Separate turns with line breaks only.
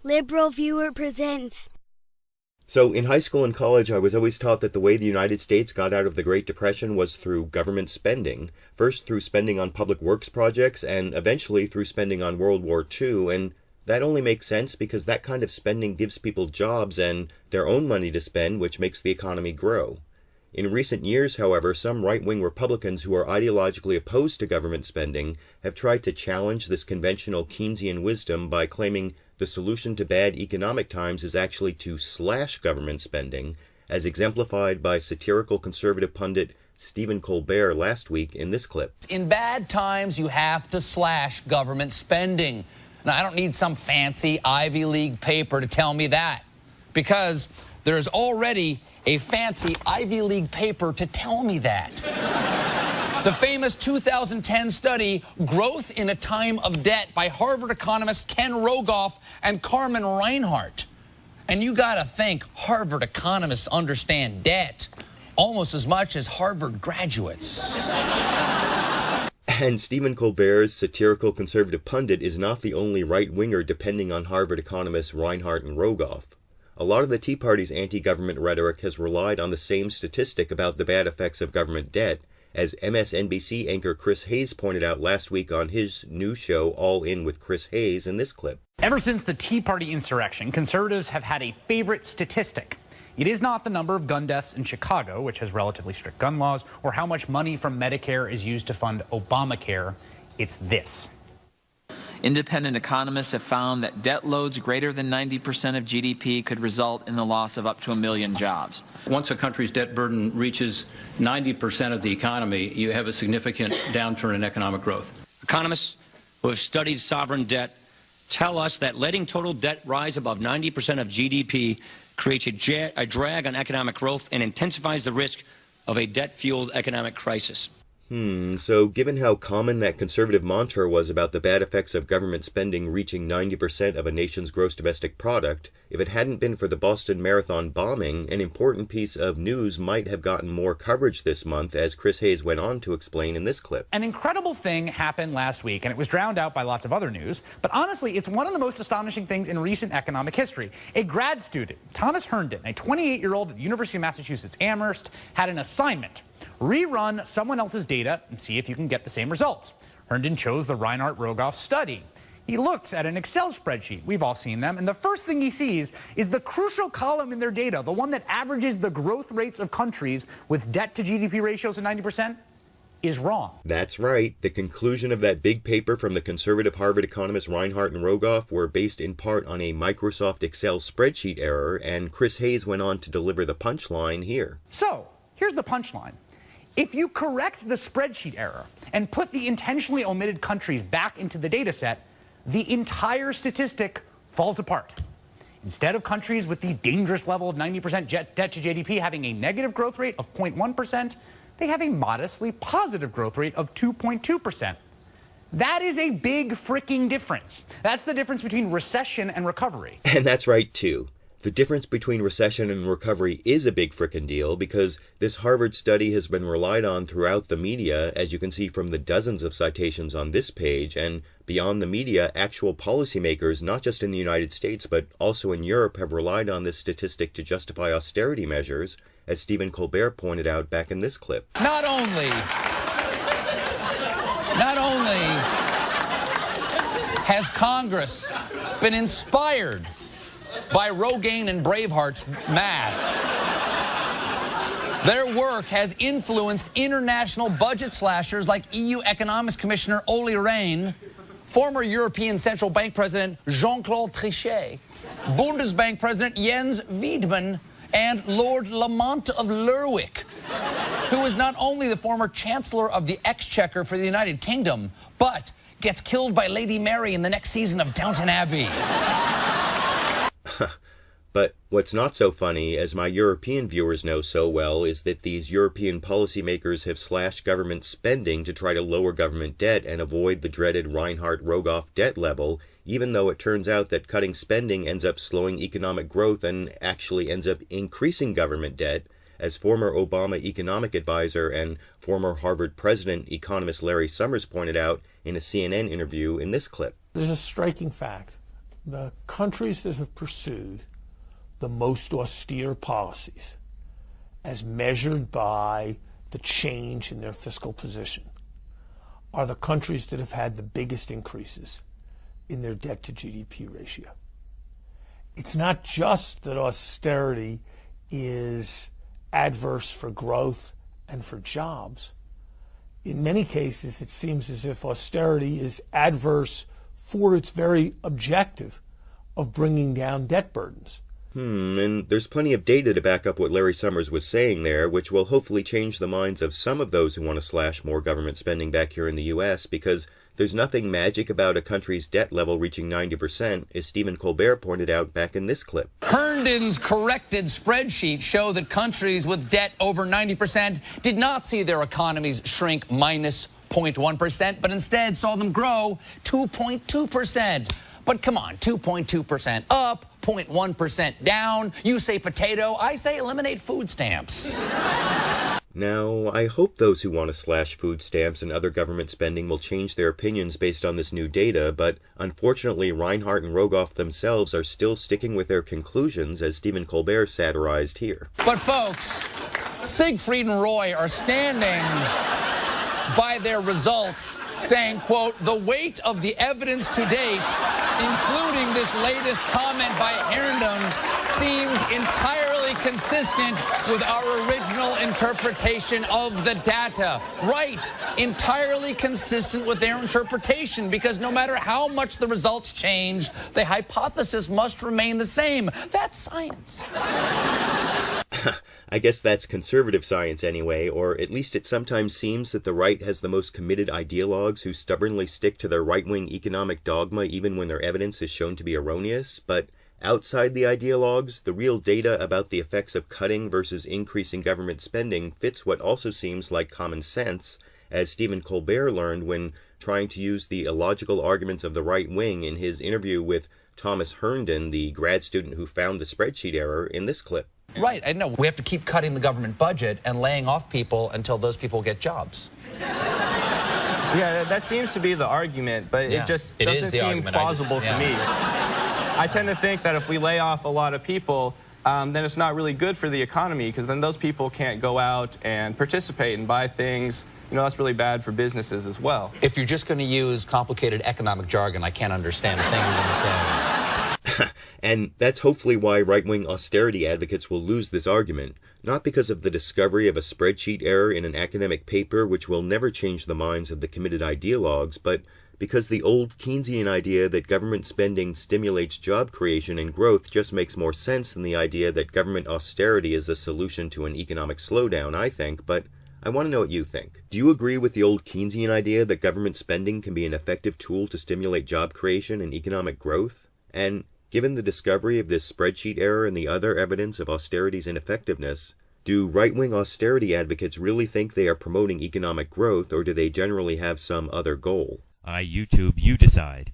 Liberal Viewer presents.
So in high school and college, I was always taught that the way the United States got out of the Great Depression was through government spending. First through spending on public works projects, and eventually through spending on World War II. And that only makes sense because that kind of spending gives people jobs and their own money to spend, which makes the economy grow. In recent years, however, some right-wing Republicans who are ideologically opposed to government spending have tried to challenge this conventional Keynesian wisdom by claiming the solution to bad economic times is actually to slash government spending, as exemplified by satirical conservative pundit Stephen Colbert last week in this clip.
In bad times, you have to slash government spending. Now, I don't need some fancy Ivy League paper to tell me that, because there's already a fancy Ivy League paper to tell me that. The famous 2010 study, Growth in a Time of Debt, by Harvard economists Ken Rogoff and Carmen Reinhart. And you gotta think Harvard economists understand debt almost as much as Harvard graduates.
And Stephen Colbert's satirical conservative pundit is not the only right-winger depending on Harvard economists Reinhart and Rogoff. A lot of the Tea Party's anti-government rhetoric has relied on the same statistic about the bad effects of government debt, as MSNBC anchor Chris Hayes pointed out last week on his new show, All In with Chris Hayes, in this clip.
Ever since the Tea Party insurrection, conservatives have had a favorite statistic. It is not the number of gun deaths in Chicago, which has relatively strict gun laws, or how much money from Medicare is used to fund Obamacare. It's this.
Independent economists have found that debt loads greater than 90% of GDP could result in the loss of up to 1 million jobs.
Once a country's debt burden reaches 90% of the economy, you have a significant downturn in economic growth.
Economists who have studied sovereign debt tell us that letting total debt rise above 90% of GDP creates a drag on economic growth and intensifies the risk of a debt-fueled economic crisis.
So given how common that conservative mantra was about the bad effects of government spending reaching 90% of a nation's gross domestic product, if it hadn't been for the Boston Marathon bombing, an important piece of news might have gotten more coverage this month, as Chris Hayes went on to explain in this clip.
An incredible thing happened last week, and it was drowned out by lots of other news. But honestly, it's one of the most astonishing things in recent economic history. A grad student, Thomas Herndon, a 28-year-old at the University of Massachusetts Amherst, had an assignment. Rerun someone else's data and see if you can get the same results. Herndon chose the Reinhart-Rogoff study. He looks at an Excel spreadsheet. We've all seen them. And the first thing he sees is the crucial column in their data, the one that averages the growth rates of countries with debt to GDP ratios of 90%, is wrong.
That's right. The conclusion of that big paper from the conservative Harvard economists Reinhart and Rogoff were based in part on a Microsoft Excel spreadsheet error, and Chris Hayes went on to deliver the punchline here.
So, here's the punchline. If you correct the spreadsheet error and put the intentionally omitted countries back into the data set, the entire statistic falls apart. Instead of countries with the dangerous level of 90% debt to GDP having a negative growth rate of 0.1%, they have a modestly positive growth rate of 2.2%. That is a big freaking difference. That's the difference between recession and recovery.
And that's right, too. The difference between recession and recovery is a big frickin' deal because this Harvard study has been relied on throughout the media, as you can see from the dozens of citations on this page, and beyond the media, actual policymakers, not just in the United States, but also in Europe, have relied on this statistic to justify austerity measures, as Stephen Colbert pointed out back in this clip.
Not only has Congress been inspired by Rogaine and Braveheart's math, their work has influenced international budget slashers like EU Economics Commissioner Olli Rehn, former European Central Bank President Jean-Claude Trichet, Bundesbank President Jens Wiedmann, and Lord Lamont of Lerwick, who is not only the former Chancellor of the Exchequer for the United Kingdom, but gets killed by Lady Mary in the next season of Downton Abbey.
But what's not so funny, as my European viewers know so well, is that these European policymakers have slashed government spending to try to lower government debt and avoid the dreaded Reinhart-Rogoff debt level, even though it turns out that cutting spending ends up slowing economic growth and actually ends up increasing government debt, as former Obama economic advisor and former Harvard president economist Larry Summers pointed out in a CNN interview in this clip.
There's a striking fact. the countries that have pursued the most austere policies, as measured by the change in their fiscal position, are the countries that have had the biggest increases in their debt to GDP ratio. It's not just that austerity is adverse for growth and for jobs. In many cases, it seems as if austerity is adverse for its very objective of bringing down debt burdens.
And there's plenty of data to back up what Larry Summers was saying there, which will hopefully change the minds of some of those who want to slash more government spending back here in the U.S., because there's nothing magic about a country's debt level reaching 90%, as Stephen Colbert pointed out back in this clip.
Herndon's corrected spreadsheet show that countries with debt over 90% did not see their economies shrink minus 0.1%, but instead saw them grow 2.2%. But come on, 2.2% up, 0.1% down. You say potato, I say eliminate food stamps.
Now, I hope those who want to slash food stamps and other government spending will change their opinions based on this new data, but unfortunately Reinhart and Rogoff themselves are still sticking with their conclusions, as Stephen Colbert satirized here.
But folks, Siegfried and Roy are standing by their results, saying, quote, the weight of the evidence to date, including this latest comment by Herndon, seems entirely consistent with our original interpretation of the data. Right, entirely consistent with their interpretation, because no matter how much the results change, the hypothesis must remain the same. That's science.
I guess that's conservative science anyway, or at least it sometimes seems that the right has the most committed ideologues who stubbornly stick to their right-wing economic dogma even when their evidence is shown to be erroneous. But outside the ideologues, the real data about the effects of cutting versus increasing government spending fits what also seems like common sense, as Stephen Colbert learned when trying to use the illogical arguments of the right wing in his interview with Thomas Herndon, the grad student who found the spreadsheet error, in this clip.
Right, I know. We have to keep cutting the government budget and laying off people until those people get jobs.
Yeah, that seems to be the argument, but it just doesn't seem plausible to me. I tend to think that if we lay off a lot of people, then it's not really good for the economy, because then those people can't go out and participate and buy things. You know, that's really bad for businesses as well.
If you're just going to use complicated economic jargon, I can't understand a thing you're going to say.
And that's hopefully why right-wing austerity advocates will lose this argument, not because of the discovery of a spreadsheet error in an academic paper which will never change the minds of the committed ideologues, but because the old Keynesian idea that government spending stimulates job creation and growth just makes more sense than the idea that government austerity is the solution to an economic slowdown, I think, but I want to know what you think. Do you agree with the old Keynesian idea that government spending can be an effective tool to stimulate job creation and economic growth? And given the discovery of this spreadsheet error and the other evidence of austerity's ineffectiveness, do right-wing austerity advocates really think they are promoting economic growth, or do they generally have some other goal?
YouTube, you decide.